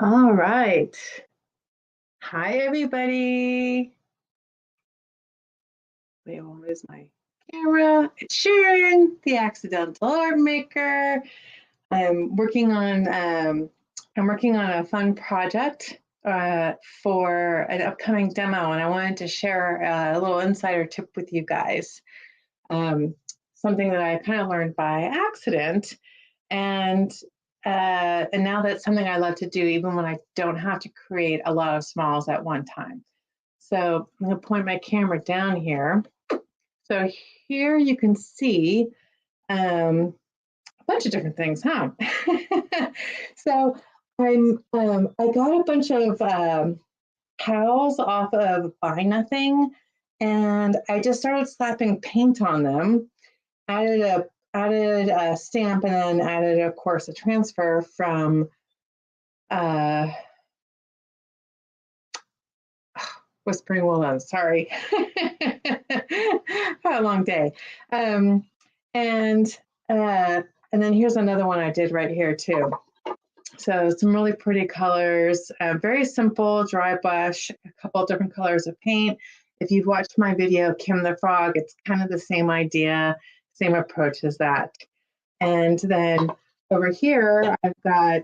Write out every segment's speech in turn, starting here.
All right. Hi, everybody. Wait, where's my camera? It's Sharon, the accidental art maker. I'm working on a fun project for an upcoming demo, and I wanted to share a little insider tip with you guys. Um, Something that I kind of learned by accident, and now that's something I love to do, even when I don't have to create a lot of smalls at one time. So I'm going to point my camera down here. So here you can see a bunch of different things, huh? So I got a bunch of towels off of Buy Nothing, and I just started slapping paint on them. Added a stamp, and then added, of course, a transfer from Whispering Willows. Sorry, had a long day. Um, and then here's another one I did right here too. So some really pretty colors, very simple dry brush, a couple of different colors of paint. If you've watched my video, Kim the Frog, it's kind of the same idea, same approach as that. And then over here, I've got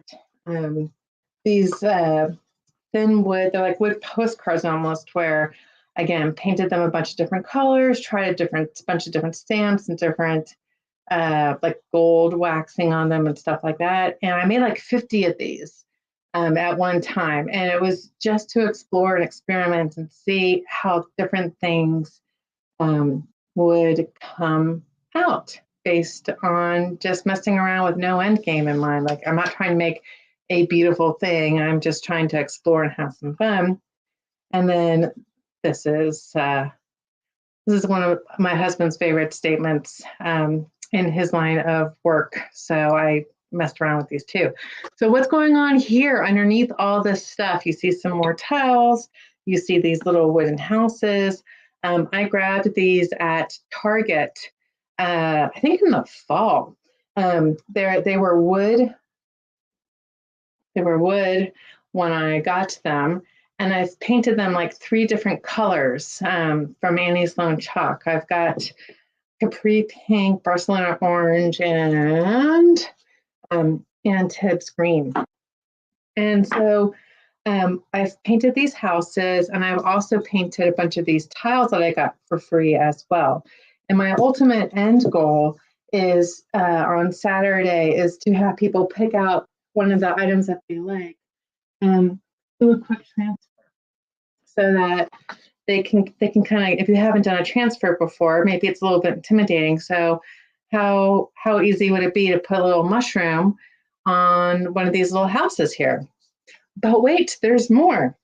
these thin wood, they're like wood postcards almost, where again, painted them a bunch of different colors, tried a bunch of different stamps and different like gold waxing on them and stuff like that. And I made like 50 of these at one time. And it was just to explore and experiment and see how different things would come out based on just messing around with no end game in mind. Like, I'm not trying to make a beautiful thing, I'm just trying to explore and have some fun. And then this is one of my husband's favorite statements in his line of work. So I messed around with these too. So what's going on here underneath all this stuff? You see some more tiles. You see these little wooden houses. I grabbed these at Target, I think in the fall. They were wood. They were wood when I got them, and I've painted them like 3 different colors from Annie's Lone Chalk. I've got Capri Pink, Barcelona Orange, and Tibbs Green. And so I've painted these houses, and I've also painted a bunch of these tiles that I got for free as well. And my ultimate end goal is on Saturday is to have people pick out one of the items that they like and do a quick transfer, so that they can kind of, if you haven't done a transfer before, maybe it's a little bit intimidating. So how easy would it be to put a little mushroom on one of these little houses here? But wait, there's more.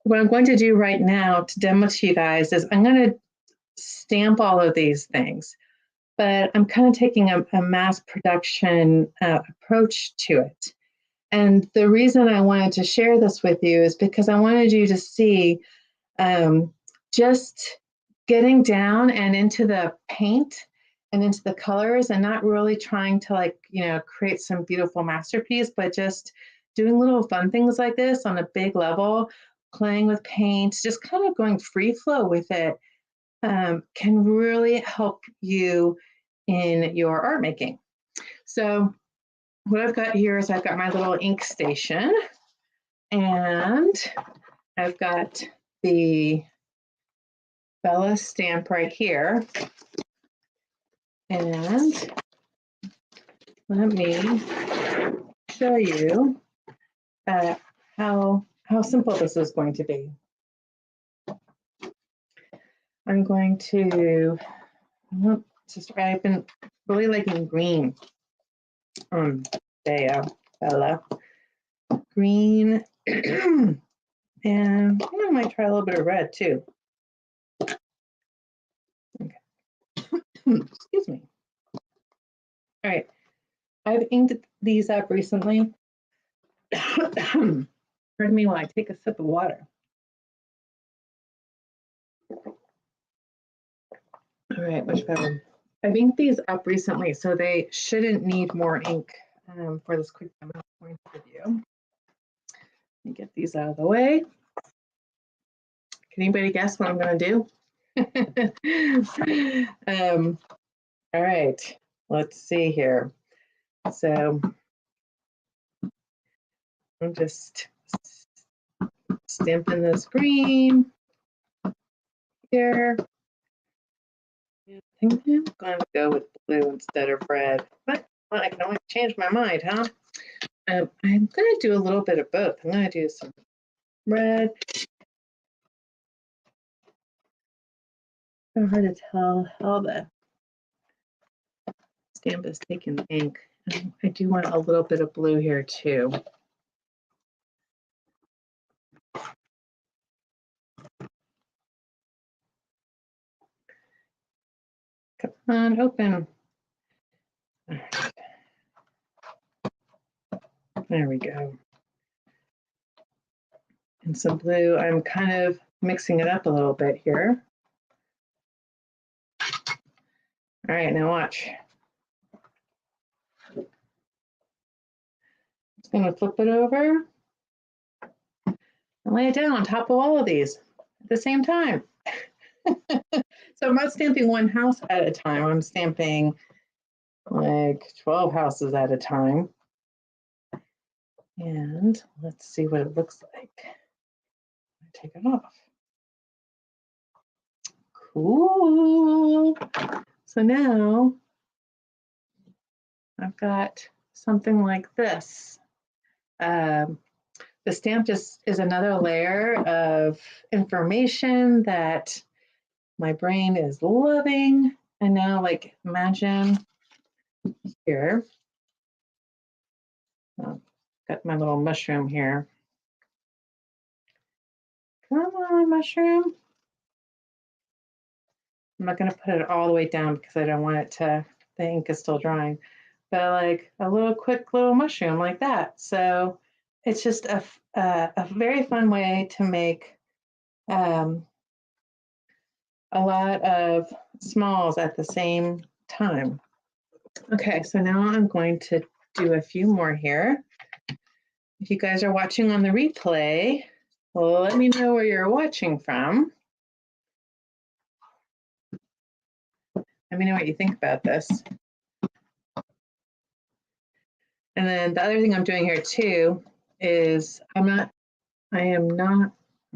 What I'm going to do right now to demo to you guys is I'm going to stamp all of these things, but I'm kind of taking a mass production approach to it. And the reason I wanted to share this with you is because I wanted you to see just getting down and into the paint and into the colors, and not really trying to create some beautiful masterpiece, but just doing little fun things like this on a big level, playing with paint, just kind of going free flow with it, can really help you in your art making. So what I've got here is I've got my little ink station, and I've got the Bella stamp right here. And let me show you how simple this is going to be. I'm going to, I've been really liking green Bella. Green, and I might try a little bit of red too. Okay. Excuse me. All right, I've inked these up recently. Pardon me while I take a sip of water. All right, much better. I've inked these up recently, so they shouldn't need more ink for this quick demo point of view. Let me get these out of the way. Can anybody guess what I'm going to do? All right, let's see here. So I'm just stamping this green here. I think I'm going to go with blue instead of red, but well, I can always change my mind, huh? I'm going to do a little bit of both. I'm going to do some red. So hard to tell how the stamp is taking the ink. I do want a little bit of blue here too. Come on, open. There we go. And some blue. I'm kind of mixing it up a little bit here. All right, now watch. Just going to flip it over and lay it down on top of all of these at the same time. So I'm not stamping one house at a time. I'm stamping like 12 houses at a time. And let's see what it looks like. Take it off. Cool. So now I've got something like this. The stamp just is another layer of information that my brain is loving. And now, like, imagine here, got my little mushroom here. Come on, mushroom. I'm not going to put it all the way down because I don't want it to, the ink is still drying, but like a little quick little mushroom like that. So it's just a very fun way to make a lot of smalls at the same time. Okay, so now I'm going to do a few more here. If you guys are watching on the replay, well, let me know where you're watching from. Let me know what you think about this. And then the other thing I'm doing here too is I'm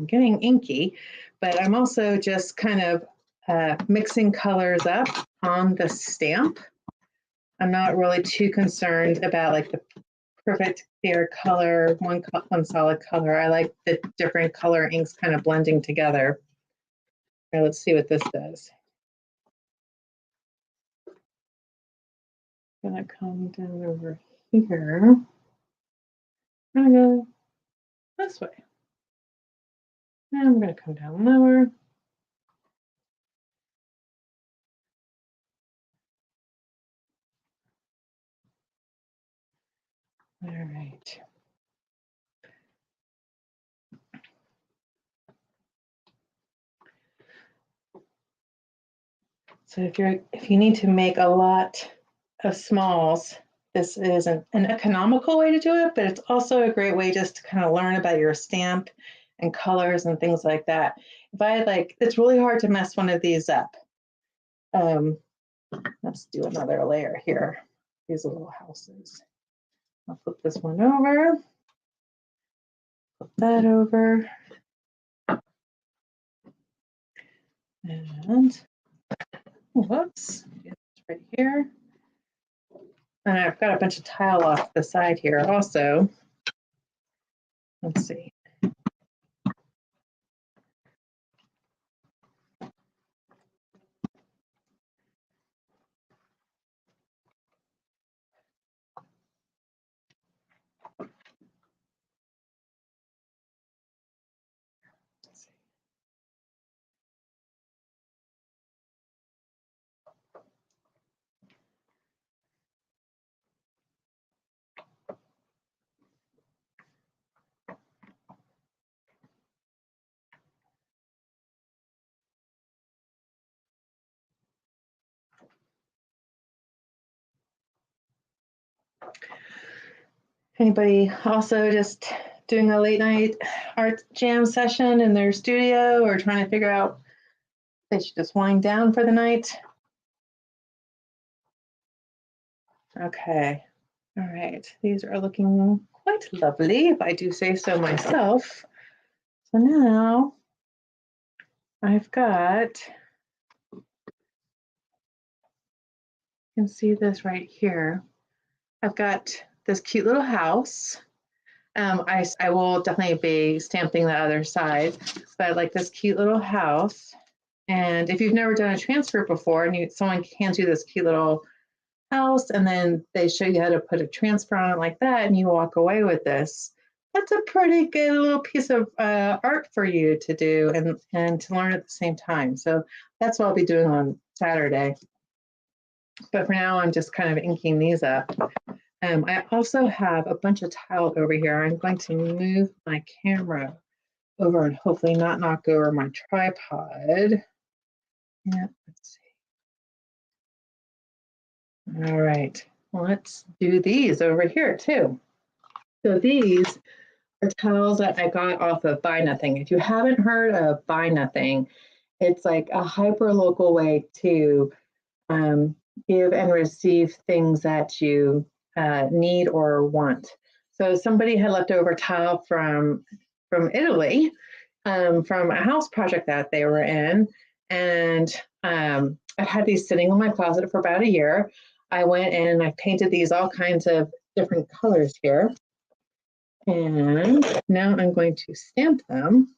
getting inky, but I'm also just kind of mixing colors up on the stamp. I'm not really too concerned about like the perfect clear color, one solid color. I like the different color inks kind of blending together. All right, let's see what this does. I'm gonna come down over here. I'm gonna go this way. And I'm gonna come down lower. All right. So if you need to make a lot of smalls, this is an economical way to do it, but it's also a great way just to kind of learn about your stamp and colors and things like that. If I had it's really hard to mess one of these up. Let's do another layer here. These little houses. I'll flip this one over, flip that over, and whoops, it's right here. And I've got a bunch of tile off the side here also. Let's see. Anybody also just doing a late night art jam session in their studio or trying to figure out if they should just wind down for the night? Okay. All right. These are looking quite lovely, if I do say so myself. So now I've got, you can see this right here. I've got this cute little house. I will definitely be stamping the other side, but I like this cute little house. And if you've never done a transfer before and someone hands you this cute little house and then they show you how to put a transfer on it like that and you walk away with this, that's a pretty good little piece of art for you to do and to learn at the same time. So that's what I'll be doing on Saturday. But for now, I'm just kind of inking these up. I also have a bunch of tile over here. I'm going to move my camera over and hopefully not knock over my tripod. Yeah, let's see. All right, let's do these over here too. So these are tiles that I got off of Buy Nothing. If you haven't heard of Buy Nothing, it's like a hyper local way to give and receive things that you need or want. So somebody had leftover tile from Italy, from a house project that they were in, and I've had these sitting in my closet for about a year. I went in and I painted these all kinds of different colors here. And now I'm going to stamp them.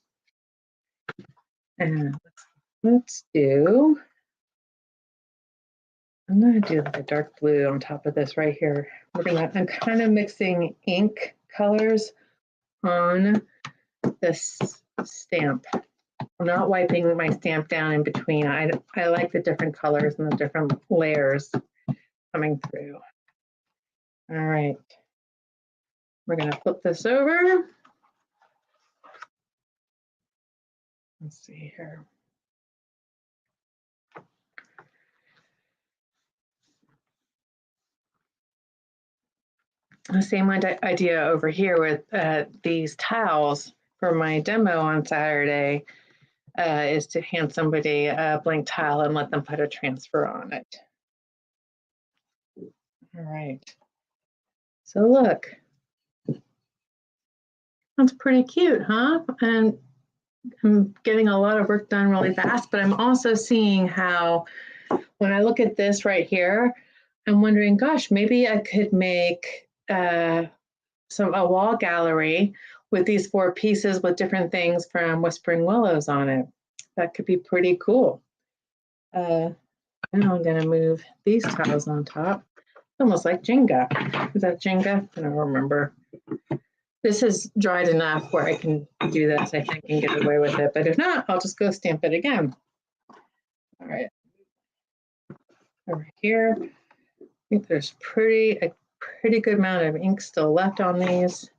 And let's do, I'm going to do like a dark blue on top of this right here. I'm kind of mixing ink colors on this stamp. I'm not wiping my stamp down in between. I like the different colors and the different layers coming through. All right. We're going to flip this over. Let's see here. The same idea over here with these tiles for my demo on Saturday is to hand somebody a blank tile and let them put a transfer on it. All right. So look, that's pretty cute, huh? And I'm getting a lot of work done really fast, but I'm also seeing how when I look at this right here, I'm wondering, gosh, maybe I could make a wall gallery with these 4 pieces with different things from Whispering Willows on it. That could be pretty cool. Now I'm going to move these tiles on top. Almost like Jenga. Is that Jenga? I don't remember. This is dried enough where I can do this, I think, and get away with it. But if not, I'll just go stamp it again. All right. Over here, I think there's a pretty good amount of ink still left on these.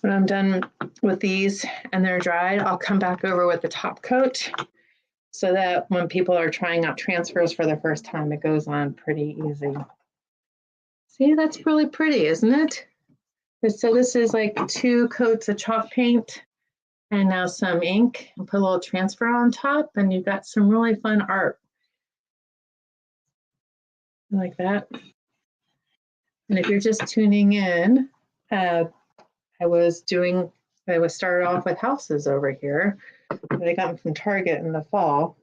When I'm done with these and they're dried, I'll come back over with the top coat so that when people are trying out transfers for the first time, it goes on pretty easy. See, that's really pretty, isn't it? So this is like 2 coats of chalk paint and now some ink, and put a little transfer on top, and you've got some really fun art. Like that. And if you're just tuning in, I started off with houses over here that I got from Target in the fall.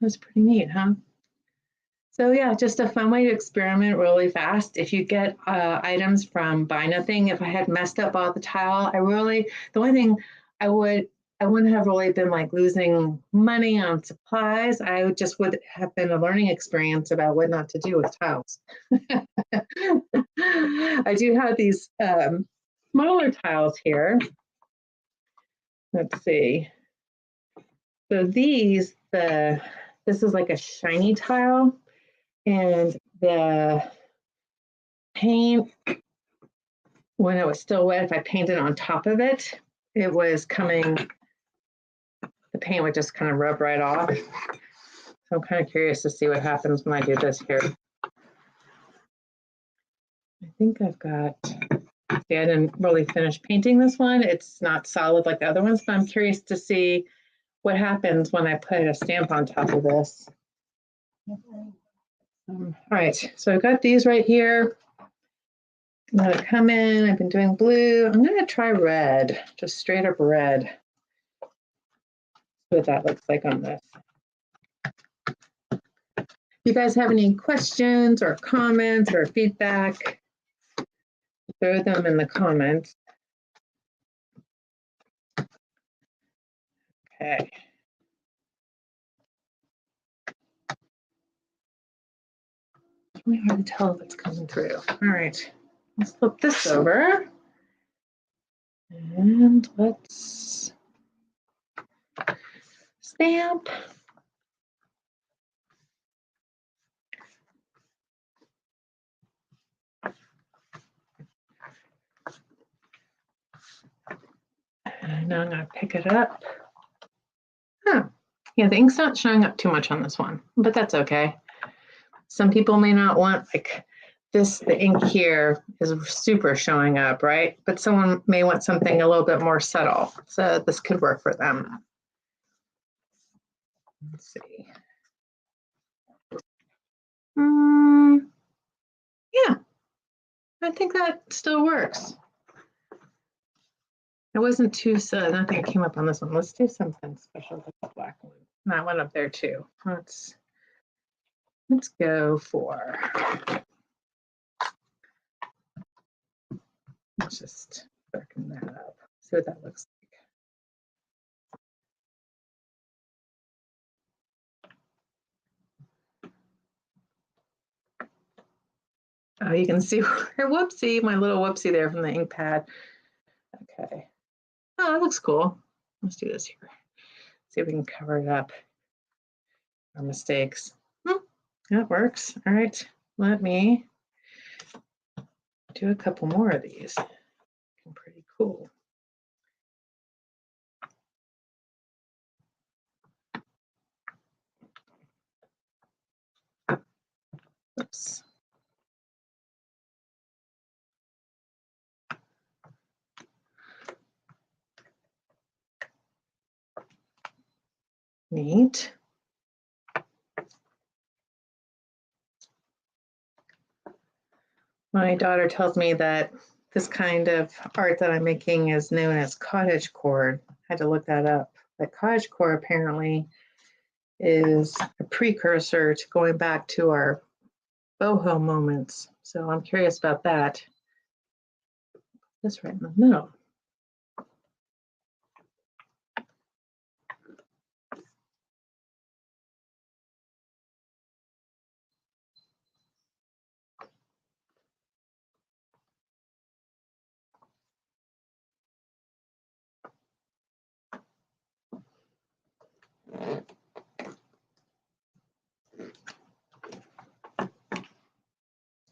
That's pretty neat, huh? So yeah, just a fun way to experiment really fast. If you get items from Buy Nothing, if I had messed up all the tile, the only thing I wouldn't have really been like losing money on supplies. I would have been a learning experience about what not to do with tiles. I do have these smaller tiles here. Let's see. So this is like a shiny tile, and the paint when it was still wet, if I painted on top of it, it was coming, the paint would just kind of rub right off. So I'm kind of curious to see what happens when I do this here. I think I've got, see, I didn't really finish painting this one. It's not solid like the other ones, but I'm curious to see what happens when I put a stamp on top of this. All right, so I've got these right here. I'm gonna come in, I've been doing blue. I'm gonna try red, just straight up red. See what that looks like on this. If you guys have any questions or comments or feedback, throw them in the comments. Okay. It's really hard to tell if it's coming through. All right, let's flip this over. And let's stamp. And now I'm going to pick it up. Huh. Yeah, the ink's not showing up too much on this one, but that's okay. Some people may not want, like this, the ink here is super showing up, right? But someone may want something a little bit more subtle. So this could work for them. Let's see. Yeah, I think that still works. It wasn't too sad. Nothing came up on this one. Let's do something special with the black one. That one up there too. Let's go for, let's just darken that up. See what that looks like. Oh, you can see whoopsie, my little whoopsie there from the ink pad. Okay. Oh, that looks cool. Let's do this here. See if we can cover it up. Our mistakes. That works. All right. Let me do a couple more of these. Pretty cool. Oops. Neat. My daughter tells me that this kind of art that I'm making is known as cottagecore. I had to look that up. But cottagecore apparently is a precursor to going back to our boho moments. So I'm curious about that. This right in the middle.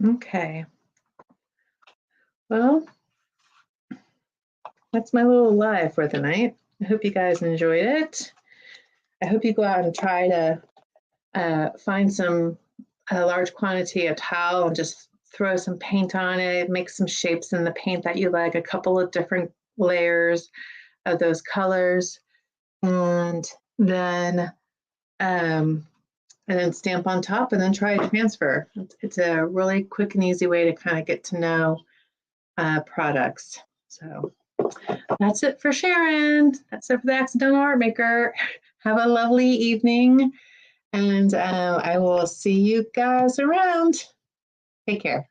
Okay. Well, that's my little live for the night. I hope you guys enjoyed it. I hope you go out and try to find a large quantity of towel and just throw some paint on it, make some shapes in the paint that you like, a couple of different layers of those colors, and then stamp on top and then try to transfer. It's a really quick and easy way to kind of get to know products. So that's it for Sharon. That's it for the Accidental Art Maker. Have a lovely evening, and I will see you guys around. Take care.